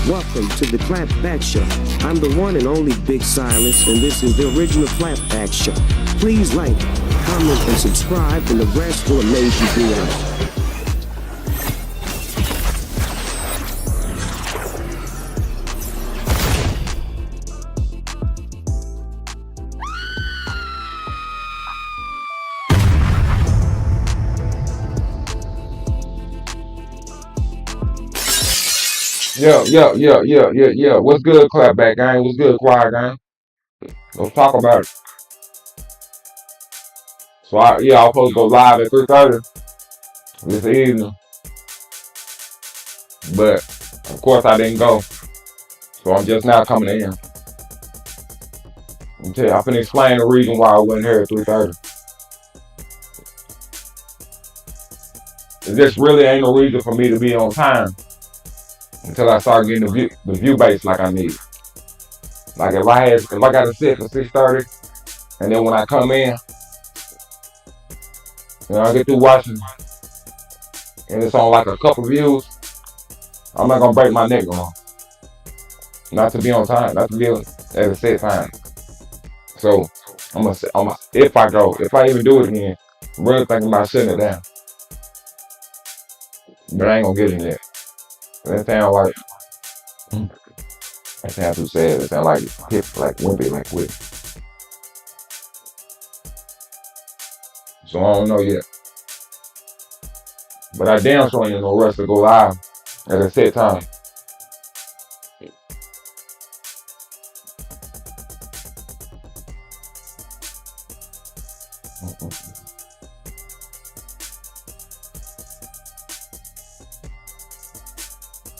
Welcome to the Clapback Show. I'm the one and only Big Silence, and this is the original Clapback Show. Please like, comment, and subscribe, and the rest will amaze you beyond. Yeah. What's good, clapback gang? What's good, choir gang? Let's talk about it. So I was supposed to go live at 3:30 this evening, but of course I didn't go. So I'm just now coming in. I'm finna explain the reason why I wasn't here at 3:30. This really ain't no reason for me to be on time until I start getting the view base like I need. Like if I got a set for 6:30, and then when I come in, I get through watching, and it's on like a couple views, I'm not gonna break my neck going. Not to be on time, not to be at a set time. So if I even do it again, I'm really thinking about shutting it down. But I ain't gonna get in there. That sound like that sound too sad. It sound like hip, like wimpy, like whip. So I don't know yet. But I damn sure ain't no rush to go live at a set time.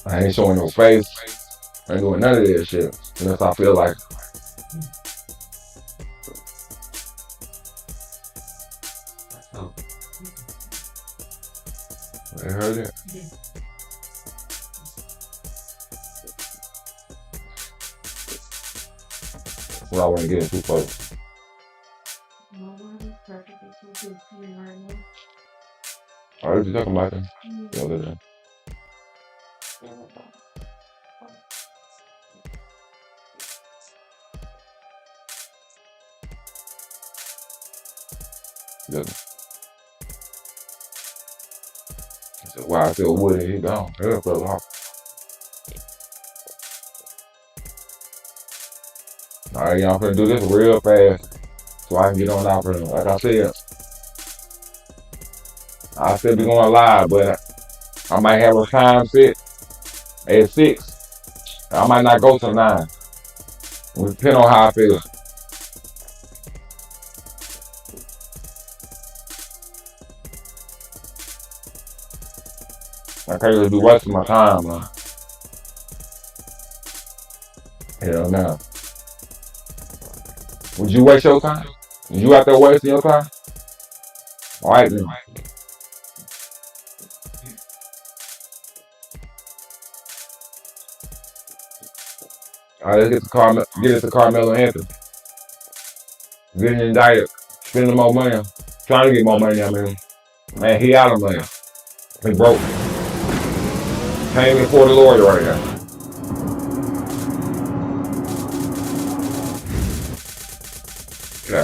I ain't showing no face. I ain't doing none of that shit unless I feel like it. I heard it. Well, I wasn't getting too close. I heard you talking about that the other day. I said, wow, I feel woody, he gone. Yeah, fell off. Alright, y'all finna do this real fast so I can get on out for them. Like I said, I still be going live, but I might have a time set at 6. I might not go till 9. It depends on how I feel. I can't really be wasting my time, man. Hell no. Would you waste your time? Is you out there wasting your time? Alright then. Alright, let's get it to Carmelo Anthony. Getting indicted, spending more money, trying to get more money, I mean. Man, he out of money. He broke. Can't even afford a lawyer right now.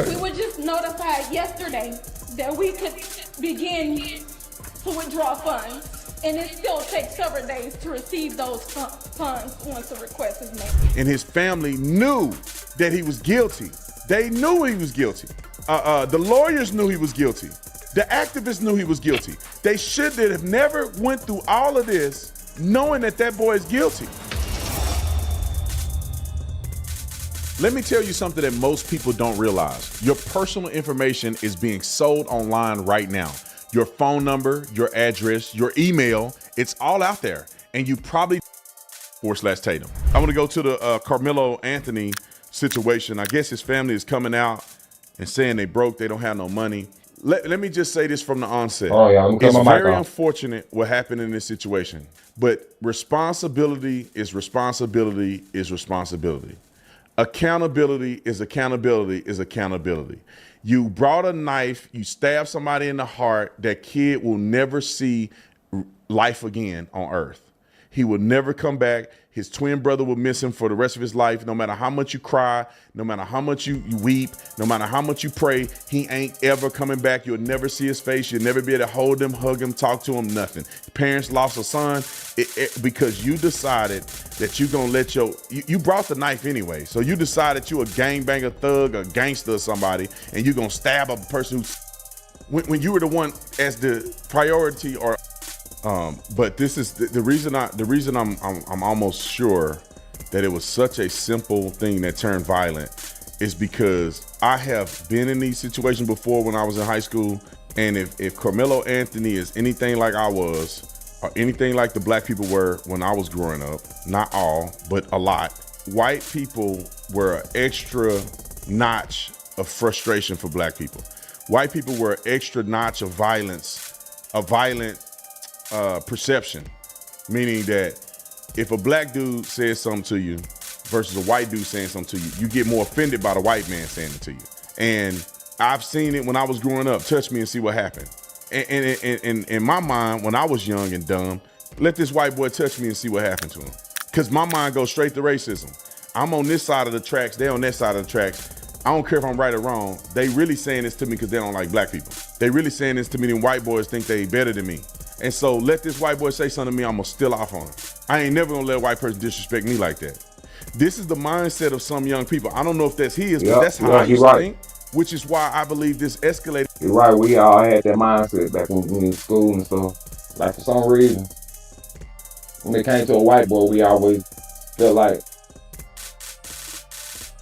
We were just notified yesterday that we could begin to withdraw funds, and it still takes several days to receive those funds once the request is made. And his family knew that he was guilty. They knew he was guilty. The lawyers knew he was guilty. The activists knew he was guilty. They should have never went through all of this knowing that boy is guilty. Let me tell you something that most people don't realize. Your personal information is being sold online right now. Your phone number, your address, your email, it's all out there. And you probably /Tatum. I want to go to the Carmelo Anthony situation. I guess his family is coming out and saying they broke, they don't have no money. Let me just say this from the onset. Oh yeah, I'm it's very unfortunate what happened in this situation, but responsibility is responsibility is responsibility. Accountability is accountability is accountability. You brought a knife, you stabbed somebody in the heart, that kid will never see life again on earth. He will never come back. His twin brother will miss him for the rest of his life. No matter how much you cry, no matter how much you weep, no matter how much you pray, he ain't ever coming back. You'll never see his face. You'll never be able to hold him, hug him, talk to him, nothing. Parents lost a son because you decided that you're going to let you brought the knife anyway. So you decided you a gangbanger, thug, a gangster or somebody, and you're going to stab a person when you were the one as the priority or but this is the reason I'm almost sure that it was such a simple thing that turned violent is because I have been in these situations before when I was in high school. And if Carmelo Anthony is anything like I was, or anything like the black people were when I was growing up, not all, but a lot, white people were an extra notch of frustration for black people. White people were an extra notch of violence, a violent perception, meaning that if a black dude says something to you versus a white dude saying something to you, you get more offended by the white man saying it to you. And I've seen it when I was growing up. Touch me and see what happened. And in my mind, when I was young and dumb, let this white boy touch me and see what happened to him. Because my mind goes straight to racism. I'm on this side of the tracks, they on that side of the tracks. I don't care if I'm right or wrong. They really saying this to me because they don't like black people. They really saying this to me, and white boys think they better than me. And so let this white boy say something to me, I'm gonna steal off on him. I ain't never gonna let a white person disrespect me like that. This is the mindset of some young people. I don't know if that's his, but that's how I used to think, which is why I believe this escalated. You're right, we all had that mindset back when we were in school and stuff. Like for some reason, when it came to a white boy, we always felt like,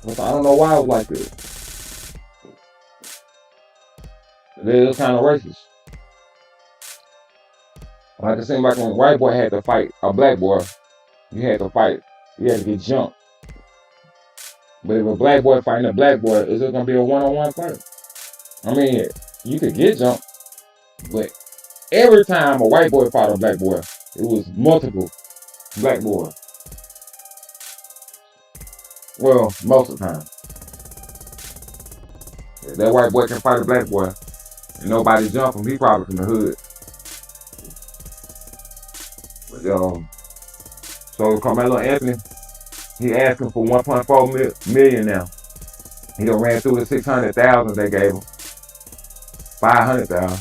I don't know why it was like this. It was kind of racist. Like it seemed like when a white boy had to fight a black boy, you had to fight. You had to get jumped. But if a black boy fighting a black boy, is it going to be a one-on-one fight? I mean, you could get jumped, but every time a white boy fought a black boy, it was multiple black boys. Well, most of the time. If that white boy can fight a black boy and nobody jump him, he probably from the hood. But, so Carmelo Anthony, he asking for 1.4 million now. He done ran through the 600,000 they gave him. 500,000.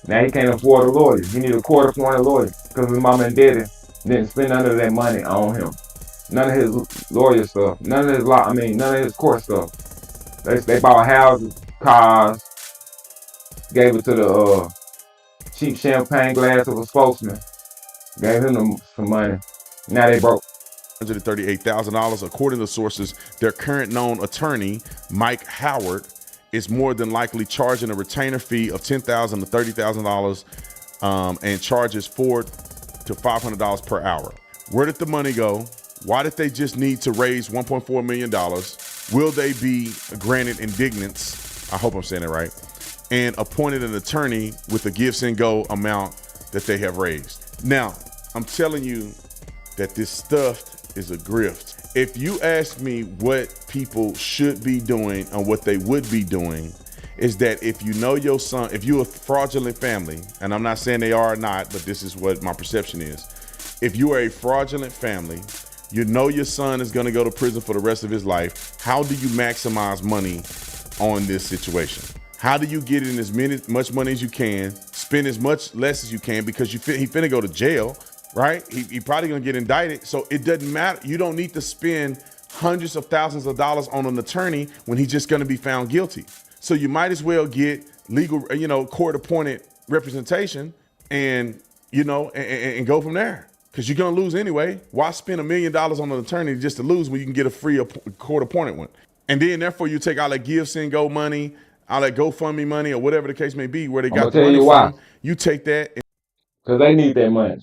Now he can't afford a lawyer. He need a $250 lawyer because his mama and daddy didn't spend none of that money on him. None of his lawyer stuff. None of his none of his court stuff. They bought houses, cars, gave it to the cheap champagne glass of a spokesman. Gave him some money. Now they broke. $138,000. According to sources, their current known attorney, Mike Howard, is more than likely charging a retainer fee of $10,000 to $30,000 and charges $400 to $500 per hour. Where did the money go? Why did they just need to raise $1.4 million? Will they be granted indignance? I hope I'm saying it right. And appointed an attorney with the give, send, go amount that they have raised. Now, I'm telling you that this stuff is a grift. If you ask me what people should be doing and what they would be doing, is that if you know your son, if you're a fraudulent family, and I'm not saying they are or not, but this is what my perception is. If you are a fraudulent family, you know your son is gonna go to prison for the rest of his life. How do you maximize money on this situation? How do you get in as much money as you can, spend as much less as you can, because he finna go to jail, right? He probably gonna get indicted. So it doesn't matter. You don't need to spend hundreds of thousands of dollars on an attorney when he's just gonna be found guilty. So you might as well get legal, court appointed representation and, and go from there. Because you're gonna lose anyway. Why spend $1 million on an attorney just to lose when you can get a free court appointed one? And then therefore you take all that give, send, go money, all that GoFundMe money, or whatever the case may be, where they got the money from. You take that. Because they need that money.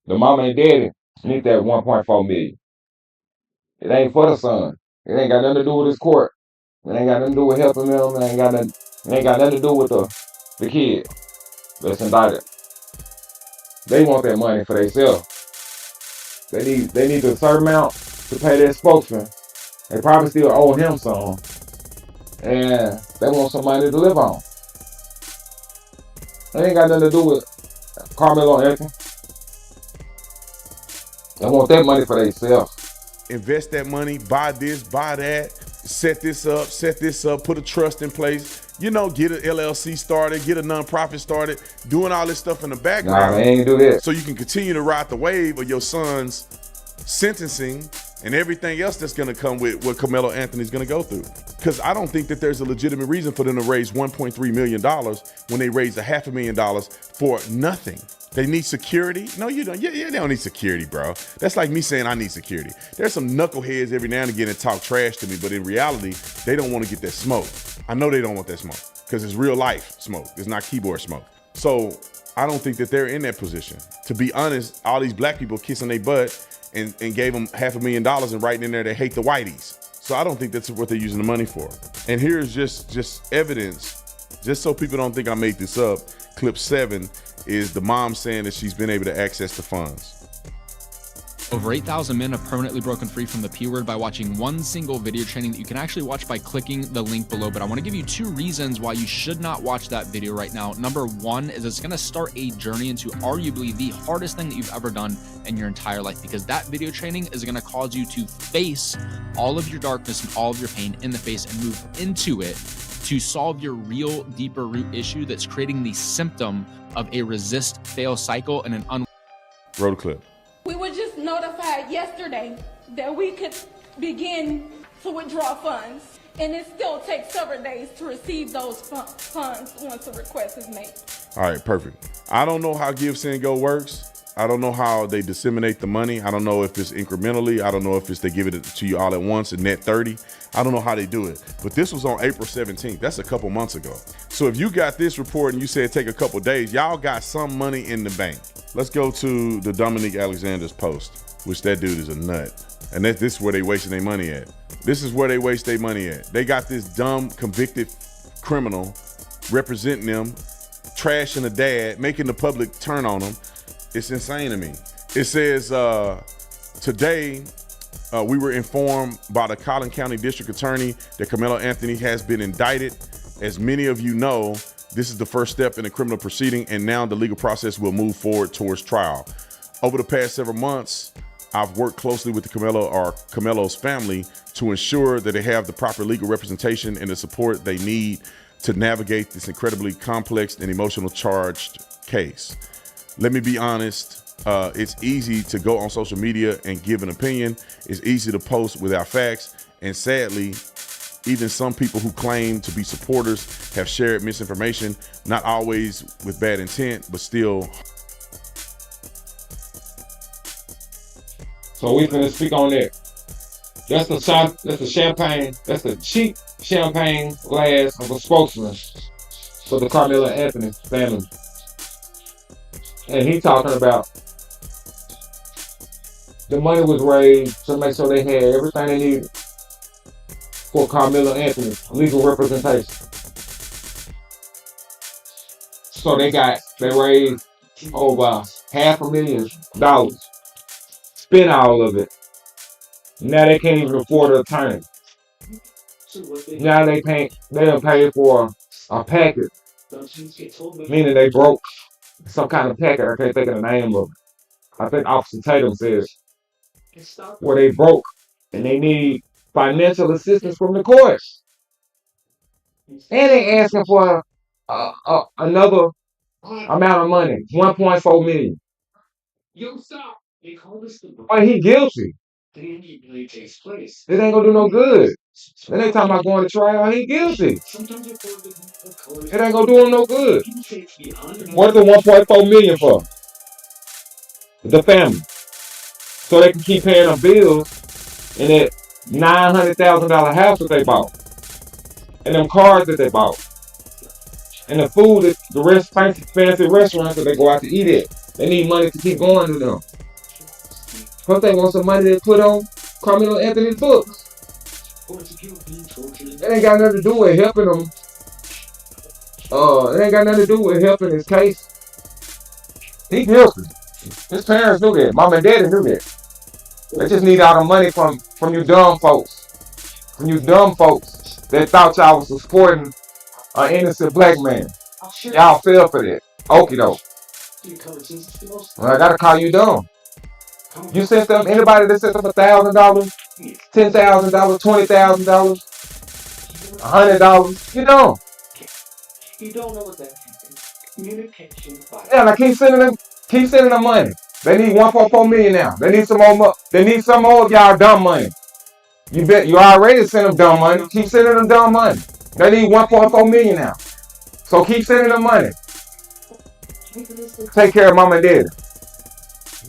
The mama and daddy need that 1.4 million. It ain't for the son. It ain't got nothing to do with his court. It ain't got nothing to do with helping them. It ain't got nothing to do with the kid that's indicted. They want that money for themselves. They need a certain amount to pay their spokesman. They probably still owe him some. And they want some money to live on. It ain't got nothing to do with Carmelo Anthony. They want that money for themselves. Invest that money, buy this, buy that, set this up, put a trust in place, you know, get an LLC started, get a nonprofit started, doing all this stuff in the background. Nah, they ain't do that. So you can continue to ride the wave of your son's sentencing and everything else that's gonna come with what Carmelo Anthony's gonna go through. Because I don't think that there's a legitimate reason for them to raise $1.3 million when they raised $500,000 for nothing. They need security? No, you don't. Yeah, they don't need security, bro. That's like me saying I need security. There's some knuckleheads every now and again that talk trash to me, but in reality, they don't want to get that smoke. I know they don't want that smoke because it's real life smoke. It's not keyboard smoke. So I don't think that they're in that position. To be honest, all these black people kissing their butt and gave them $500,000 and writing in there they hate the whiteys. So I don't think that's what they're using the money for. And here's just evidence, just so people don't think I made this up. Clip 7 is the mom saying that she's been able to access the funds. Over 8,000 men have permanently broken free from the P word by watching one single video training that you can actually watch by clicking the link below. But I want to give you 2 reasons why you should not watch that video right now. Number 1 is it's going to start a journey into arguably the hardest thing that you've ever done in your entire life, because that video training is going to cause you to face all of your darkness and all of your pain in the face and move into it to solve your real deeper root issue that's creating the symptom of a resist fail cycle and an Roll the clip. We were just notified yesterday that we could begin to withdraw funds, and it still takes several days to receive those funds once a request is made. All right, perfect. I don't know how Give, Send, Go works. I don't know how they disseminate the money. I don't know if it's incrementally. I don't know if it's they give it to you all at once and net 30. I don't know how they do it. But this was on April 17th. That's a couple months ago. So if you got this report and you said take a couple days, y'all got some money in the bank. Let's go to the Dominique Alexander's post, which that dude is a nut. And this is where they wasting their money at. This is where they waste their money at. They got this dumb convicted criminal representing them, trashing a dad, making the public turn on them. It's insane to me. It says, today, we were informed by the Collin County District Attorney that Carmelo Anthony has been indicted. As many of you know, this is the first step in a criminal proceeding, and now the legal process will move forward towards trial. Over the past several months, I've worked closely with Carmelo's family to ensure that they have the proper legal representation and the support they need to navigate this incredibly complex and emotional charged case. Let me be honest, it's easy to go on social media and give an opinion. It's easy to post without facts. And sadly, even some people who claim to be supporters have shared misinformation, not always with bad intent, but still. So we finna speak on that. That's the champagne, that's the cheap champagne glass of a spokesman for the Carmelo Anthony family. And he talking about the money was raised to make sure they had everything they needed for Carmelo Anthony legal representation. So they raised over $500,000, spent all of it. Now they can't even afford an attorney. Now they done paid for a package, meaning they broke some kind of packet. I can't think of the name of it. I think Officer Tatum says where they broke and they need financial assistance from the courts. And they asking for another amount of money, $1.4 million. But he guilty. It ain't gonna do no good. They ain't talking about going to trial. He guilty. It ain't gonna do him no good. What's the $1.4 million for? The family. So they can keep paying them bills in that $900,000 house that they bought. And them cars that they bought. And the food that the fancy restaurants that they go out to eat at. They need money to keep going to them. Plus they want some money to put on Carmelo Anthony's books. It ain't got nothing to do with helping them. It ain't got nothing to do with helping his case. He guilty. His parents knew that. Mom and daddy knew that. They just need all the money from you dumb folks. From you dumb folks that thought y'all was supporting an innocent black man. Y'all fell for that. Okie doke. Well, I gotta call you dumb. You sent them, anybody that sent them $1,000, $10,000, $20,000, $100, you don't. You don't know what that is. Communication. Yeah, now keep sending them money. They need 1.4 million now. They need some more. They need some more of y'all dumb money. You bet you already sent them dumb money. Keep sending them dumb money. They need 1.4 million now. So keep sending them money. Take care of mama and daddy.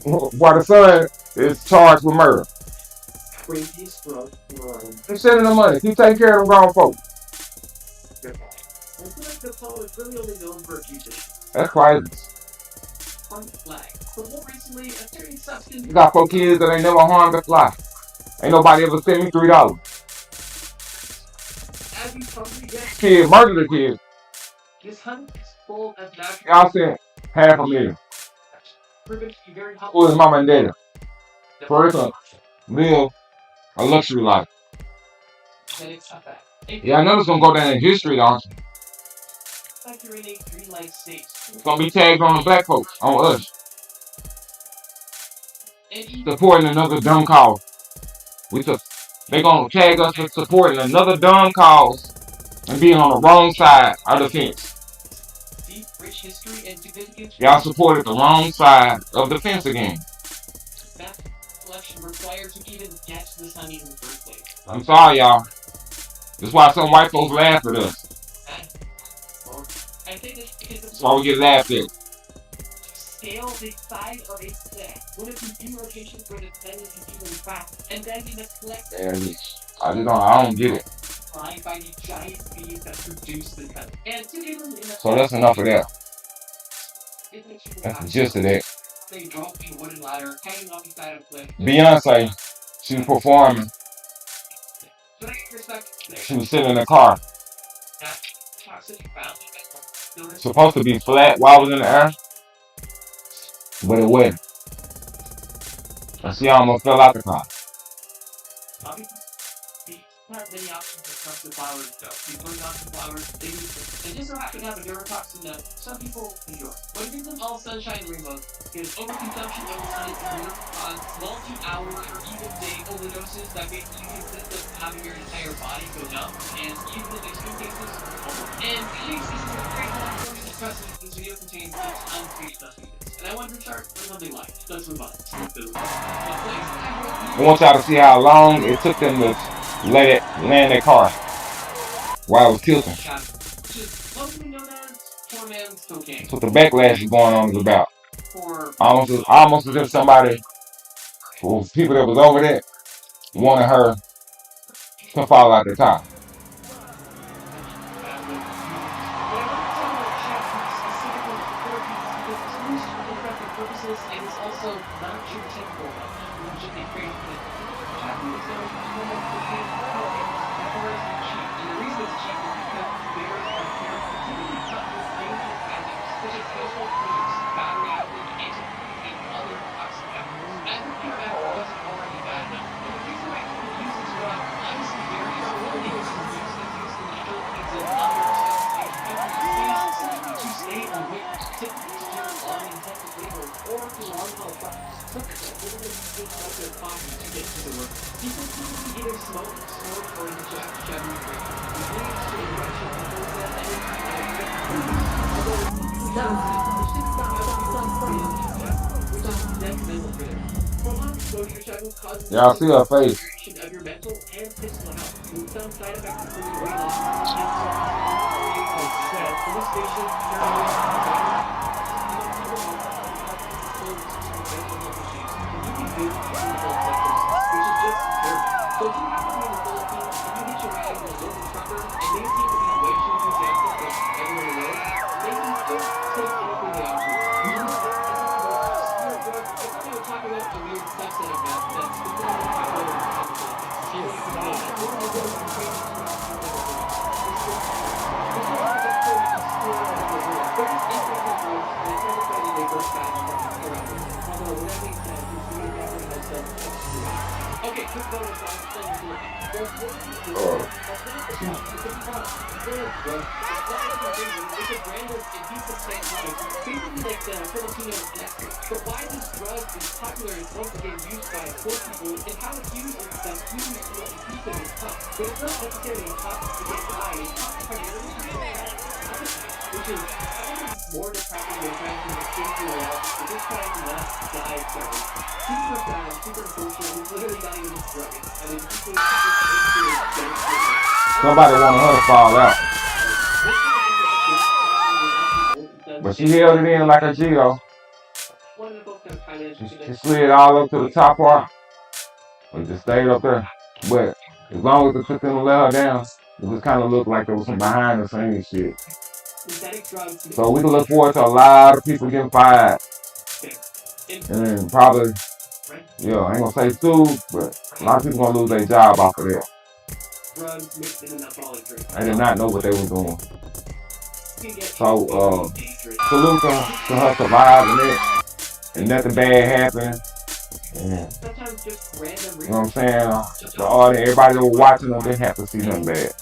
While the son is charged with murder. Keep sending them money. Keep taking care of them grown folks. That's crazy. You got 4 kids that ain't never harmed a fly. Ain't nobody ever sent me $3. Kid murdered a kid. Y'all sent $500,000. Who is mama and daddy? First, live a luxury life. Yeah, I know it's gonna go down in history, don't you? It's gonna be tagged on the black folks, on us. Supporting another dumb cause. They gonna tag us for supporting another dumb cause and being on the wrong side of the fence. Y'all supported the wrong side of the fence again. I'm sorry, y'all. That's why some white folks laugh at us. That's why we get laughed at. Scale the side of a cliff. What if you do rotations where the bend is even fast, and then you just collect it? I don't get it. By the giant bees that produce the cut. And so that's enough of that. That's the gist of that. They drove a wooden ladder hanging off the side of a cliff. Beyonce, she was performing. She was sitting in the car. Supposed to be flat while I was in the air, but it wasn't. And she almost fell out the car. Have many options when it comes to flowers, though. You burn off the flowers, they use them. They just so happen to have a neurotoxin that some people enjoy. What gives them all sunshine and rainbows is overconsumption of the sun can cause multi-hour or even day overdoses that basically consist of having your entire body go numb, and even in extreme cases, and Phoenix is a great one for me discussing this video contains untreated substances. And I want to start with something light. Let's move on. I want y'all to see how long it took them to let it land their car while it was tilting. That's what the backlash is going on is about. Almost as if somebody, or people that was over there, wanted her to fall out the top. Y'all see her face. Okay, quick bonus. I'm playing with it's a brand of adhesive technology, basically like the Filipino electric. But why this drug is popular is once again used by poor people, and how it's used is that used to adhesive is tough. But it's not necessarily tough to get high. It's tough primarily to get which is more depressing than trying to escape your life. But this time not die from it. Super bad, super unfortunate. He's literally not even a drug. I mean, people Somebody wanted her to fall out. But she held it in like a G though. She slid all up to the top part. But just stayed up there. But as long as it took them to let her down, it just kind of looked like there was some behind the scenes shit. So we can look forward to a lot of people getting fired. And then probably, yeah, I ain't gonna say sued, but a lot of people gonna lose their job off of that. I did not know what they were doing. So, salute to her surviving it. And nothing bad happened. And, you know what I'm saying? The audience, everybody that was watching them, didn't have to see nothing bad.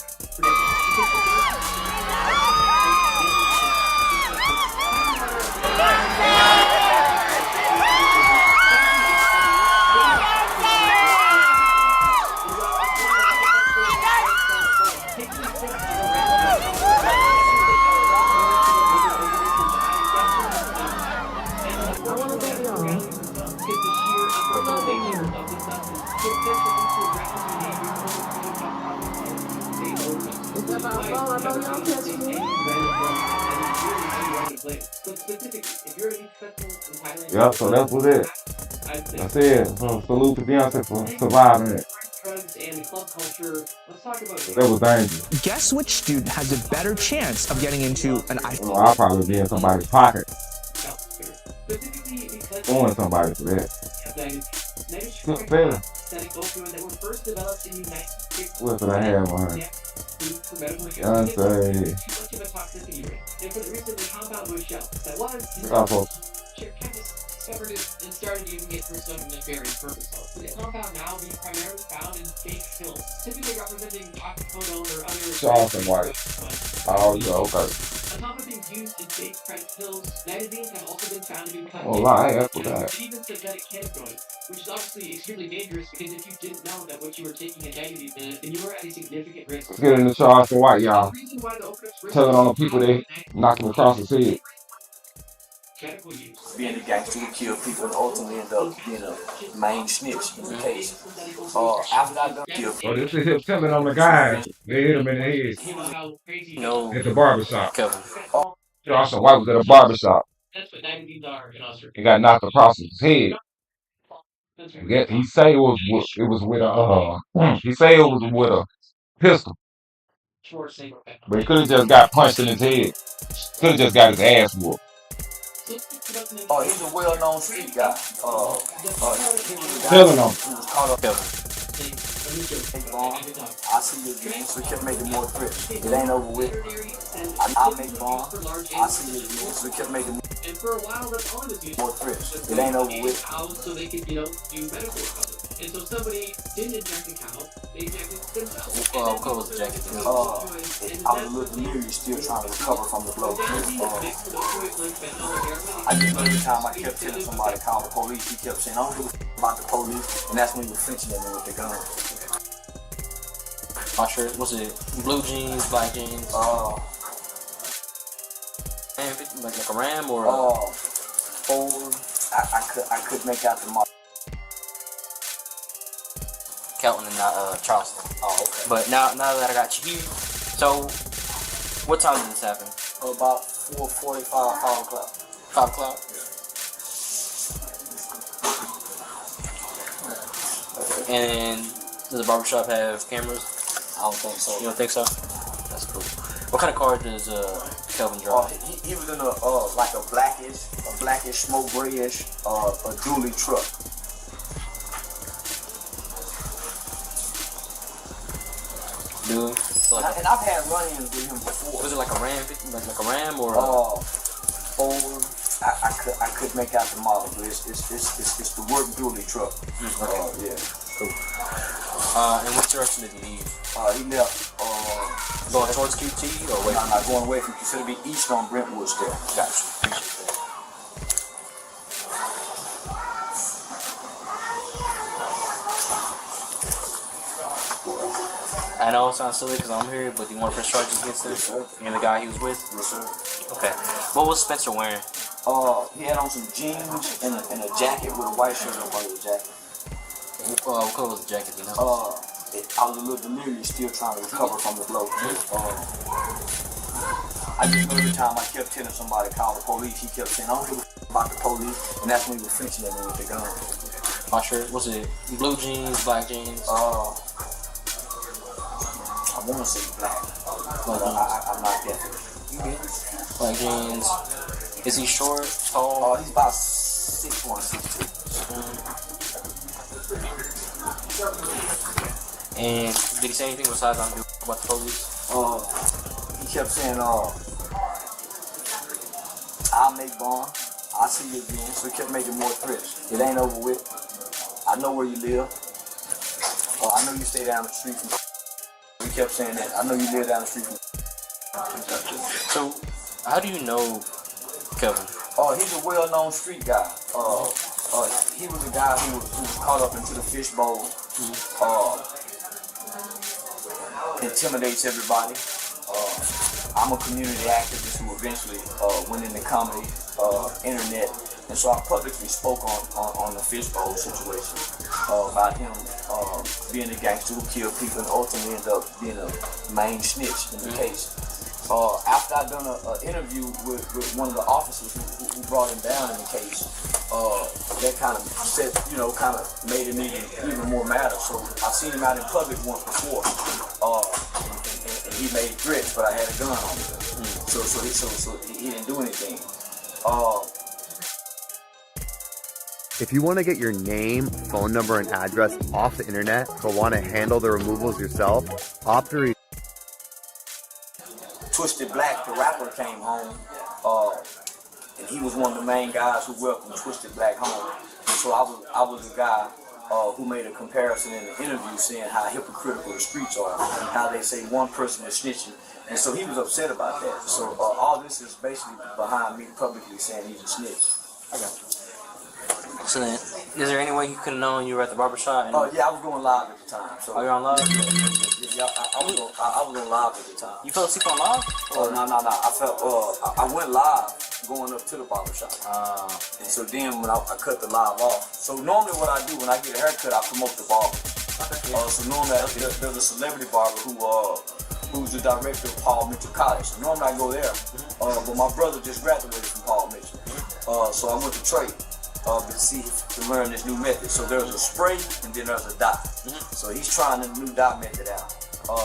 Yeah, so that was it. That's it. So salute to Beyonce for surviving it. That was dangerous. Guess which student has a better chance of getting into an iPhone? I'll probably be in somebody's pocket. Throwing somebody for that. Good feeling. What did I have on her? Beyonce. Discovered it and started using it for some nefarious purposes. The compound now being primarily found in fake pills, typically representing oxycodone or other Charleston White. Oh, yeah, okay. On top of being used in fake press pills, nitazines have also been found to be cut even synthetic cannabinoids, which is obviously extremely dangerous because if you didn't know that what you were taking had nitazines in it, then you were at a significant risk. Let's get into Charleston White, y'all. Telling on the people they knocked him across his head. Being a gangster who killed people and ultimately end up being a main snitch in the case. After that, I killed people. Oh, this is him telling on the guy. They hit him in the head. At the barbershop. Charleston White was at a barbershop. He got knocked across his head. He say it was with a pistol. But he could have just got punched in his head. Could have just got his ass whooped. Oh, he's a well-known street guy. Telling on. He was caught up. I see your dreams, we kept making more trips. It ain't over with. I make bomb. I see your dreams, we kept making more trips. It ain't over with. So they could, do medical recovery. And so somebody didn't inject the cow, they injected themselves. What color was the jacket? I was a little delirious, still trying to recover from the blow. I just know every time I kept telling somebody to call the police, he kept saying, I don't give a about the police. And that's when he was flinching at me with the gun. My shirt, what's it? Blue jeans, black jeans? Like a ram or I could make out the model. Kelton and not Charleston. Oh, okay. But now that I got you here, so what time did this happen? About 4:45, 5 o'clock. 5 o'clock? Yeah. And does the barbershop have cameras? I don't think so. You don't think so? That's cool. What kind of car does Kelvin drive? He was in a like a blackish, smoke grayish, a dually truck. Dude. And I've had run-ins with him before. Was it like a ram? Like a ram or? I could make out the model, but it's the work dually truck. Okay. Yeah. Cool. And which direction did he leave? He left, Going towards QT or away? No, not going away from QT. It'll be east on Brentwood still. Gotcha. Appreciate that. I know it sounds silly because I'm here, but do you want to press charges against this? Yes, sir. And the guy he was with? Yes, sir. Okay. What was Spencer wearing? He had on some jeans and a jacket with a white shirt up under the jacket. What color was the jacket, you know? I was a little delirious, still trying to recover from the blow. I just know every time I kept telling somebody to call the police, he kept saying, I don't give a about the police, and that's when he was flinching at me with the gun. My shirt, was it blue jeans, black jeans? I want to say black, but I'm not definitely. Black jeans. Is he short, tall? He's about 6'1", 6'2". And did he say anything besides I don't give a about the police? He kept saying, I'll make bond, I'll see you again. So he kept making more threats. It ain't over with. I know where you live. I know you stay down the street from. He kept saying that. I know you live down the street from. So, how do you know Kevin? He's a well-known street guy. He was a guy who was caught up into the fishbowl. Intimidates everybody. I'm a community activist who eventually went into comedy, internet, and so I publicly spoke on the fishbowl situation about him being a gangster who killed people and ultimately ended up being a main snitch in the case. After I'd done an interview with one of the officers who brought him down in the case, that kind of set, kind of made him even more madder. So I seen him out in public once before, and he made threats, but I had a gun on him. So he didn't do anything. If you want to get your name, phone number, and address off the internet, but want to handle the removals yourself, Optory. Twisted Black, the rapper, came home, and he was one of the main guys who welcomed Twisted Black home. And so I was the guy who made a comparison in the interview saying how hypocritical the streets are and how they say one person is snitching. And so he was upset about that. So all this is basically behind me publicly saying he's a snitch. Okay. So then, is there any way you could have known you were at the barbershop? Yeah, I was going live at the time. So you're on live? Yeah, I was on live at the time. You fell asleep on live? No. I went live going up to the barbershop. And so then when I cut the live off. So normally what I do when I get a haircut, I promote the barber. Okay. So normally there's a celebrity barber who's the director of Paul Mitchell College. So normally I go there. But my brother just graduated from Paul Mitchell. So I went to Trey. To learn this new method. So there's a spray and then there's a dye. So he's trying the new dye method out.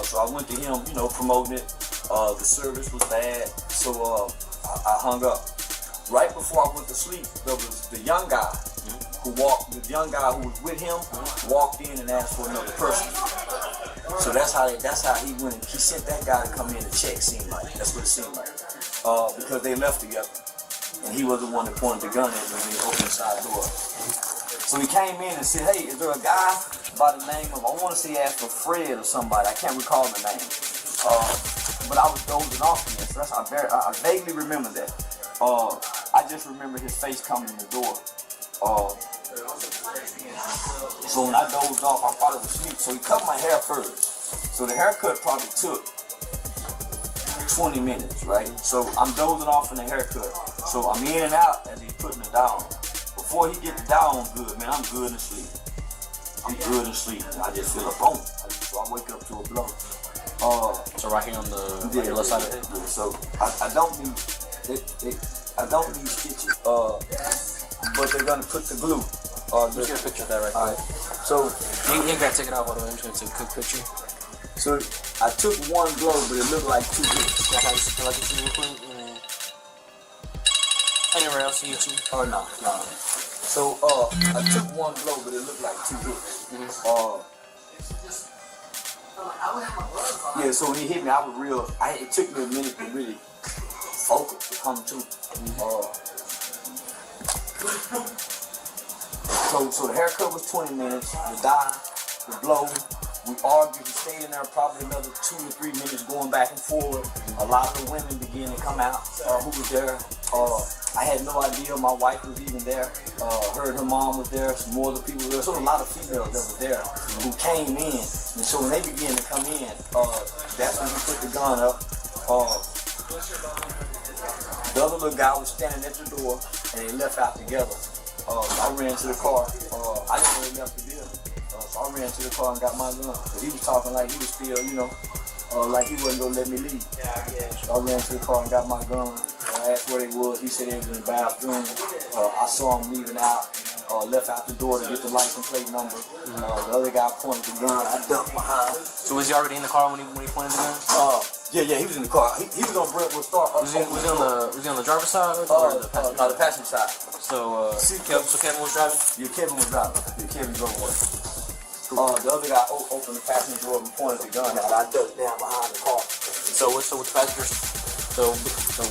So I went to him, promoting it. The service was bad, so I hung up. Right before I went to sleep, there was the young guy who was with him walked in and asked for another person. So that's how he went. He sent that guy to come in and check. That's what it seemed like. Because they left together. And he was the one that pointed the gun at me when he opened the side door. So he came in and said, hey, is there a guy by the name of, I want to say he asked for Fred or somebody, I can't recall the name. But I was dozing off in this, so I vaguely remember that. I just remember his face coming in the door. So when I dozed off, I thought it was asleep. So he cut my hair first. So the haircut probably took 20 minutes, right? So I'm dozing off in the haircut. So I'm in and out as he's putting it down. Before he get the down good, man, I'm good and sleep. And I just feel a boom. So I wake up to a blow. So right here on the left side of it. Yeah, so I don't need stitches. But they're gonna put the glue. Let's get a picture of that right there. So you ain't gotta take it out all the way. I'm just gonna take a quick picture. So I took one blow, but it looked like two hits. Like how you see real quick. Anywhere else you YouTube? No. So I took one blow, but it looked like two hits. Yeah. So when he hit me, I was real. It took me a minute to really focus to come to. So the haircut was 20 minutes. The dye the blow. We argued, we stayed in there probably another 2 to 3 minutes going back and forth. A lot of the women began to come out who was there. I had no idea my wife was even there. Heard her mom was there, some more other people there. So a lot of females that were there who came in. And so when they began to come in, that's when we put the gun up. The other little guy was standing at the door and they left out together. I ran to the car. I didn't know they left the building. So I ran to the car and got my gun. But he was talking like he was still, you know, like he wasn't gonna let me leave. So I ran to the car and got my gun. I asked where they was. He said they was in the bathroom. I saw him leaving out. Left out the door to get the license plate number. The other guy pointed the gun. I ducked behind. So was he already in the car when he pointed the gun? Yeah, he was in the car. He was on Brentwood Star. Was he on the driver's side or the passenger? No, the passenger side. So Kevin was driving? Yeah, Kevin was driving. Yeah, Kevin drove away. The other guy opened the passenger door and pointed the gun out. I ducked down behind the car. So with the passenger,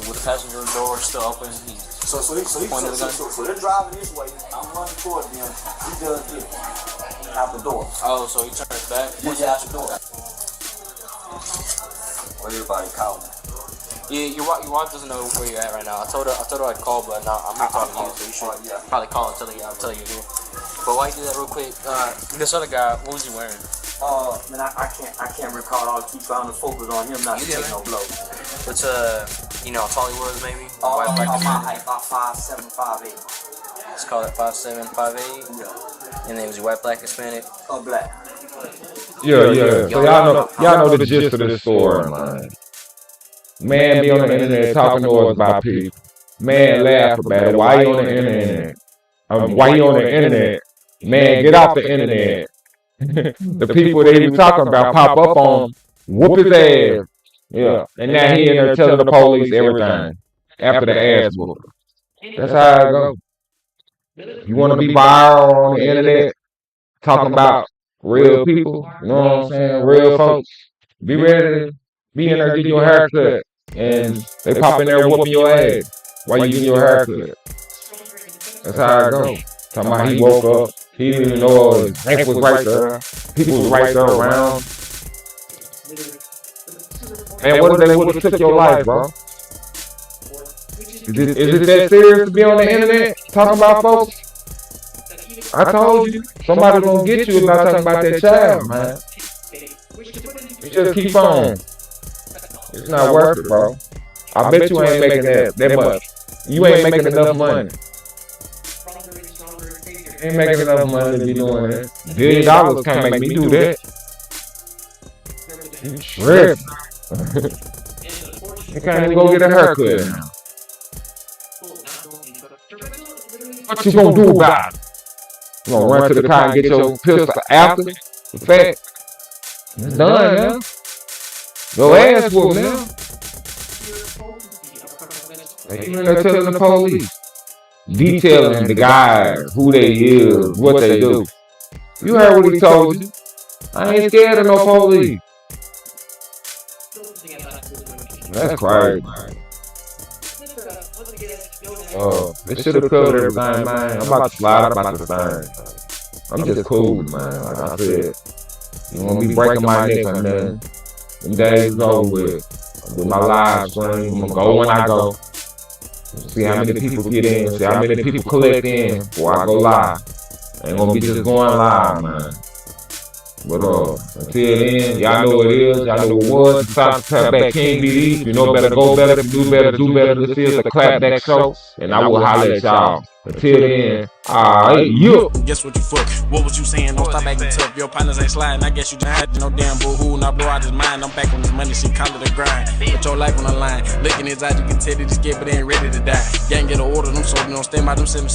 with the passenger door still open, so they're driving this way. I'm running toward them. He does this out the door. Oh, so he turns back? Yeah, out the door. Well, everybody calling. Yeah, your wife doesn't know where you're at right now. I told her I'd call, but now I'm not talking to you, so you should probably call and tell you you're here. But while you do that real quick, this other guy, what was he wearing? Man, I can't recall. I'll keep trying to focus on him not to take no blow. What's you know how tall he was maybe? My height about 5'7", 5'8". Let's call it 5'7", 5'8". Yeah. And then was he white, black, Hispanic? Black. Yeah. So y'all know the gist of this story, man. Man be on the internet talking noise about people. Man laugh about it. Why you on the internet? Why you on the internet? Man, get off the internet. The people that he was talking about pop up on, whoop his ass. Yeah. And now he in there telling the police everything after the ass whoop. That's how it goes. You want to be viral on the internet, talking about real people, you know what I'm saying? Real folks. Be ready to be in there getting your haircut. And they pop in there whooping your ass while you getting your haircut. That's how it goes. Talking about he woke up, he didn't even know his drink was right there. People was right there around. Man, what if they would have took your life, bro? Is it that serious to be on the internet talking about folks? I told you, somebody's gonna get you about talking about that child, man. You just keep on. It's not worth it, bro. I bet you ain't making that much. You ain't making enough money. You ain't making enough money to be doing that. $1 billion can't make me do that. You tripping. You can't even go get a haircut now. What you gonna do about it? You gonna run to the car and get your pistol after the fact? It's done now. Your ass whooped now. You in there telling the police, detailing the guys, who they is, what they do. You heard what he told you. I ain't scared of no police. That's crazy, man. This should have covered everything, man. I'm about to slide up out the thing. I'm just cool, man. Like I said, you won't be breaking my neck or nothing. Them days is over with my live stream. I'm gonna go when I go. See how many people get in. See how many people collect in before I go live. Ain't gonna be just going live, man. But until then, y'all know what it is. Y'all know what it was. It's time to clap back King BD. You know better, go better, do better, do better. This is the clapback show, and I will holler at y'all. Until then, you. Guess what you fuck? What was you saying? Don't stop acting tough. Your partners ain't sliding. I guess you just had no damn boo-hoo. Now blow out his mind. I'm back on this money. She call it a grind. Put your life on the line. Look in his eyes, you can tell that he's scared, but they ain't ready to die. Gang get an order. Them so don't stand by them 7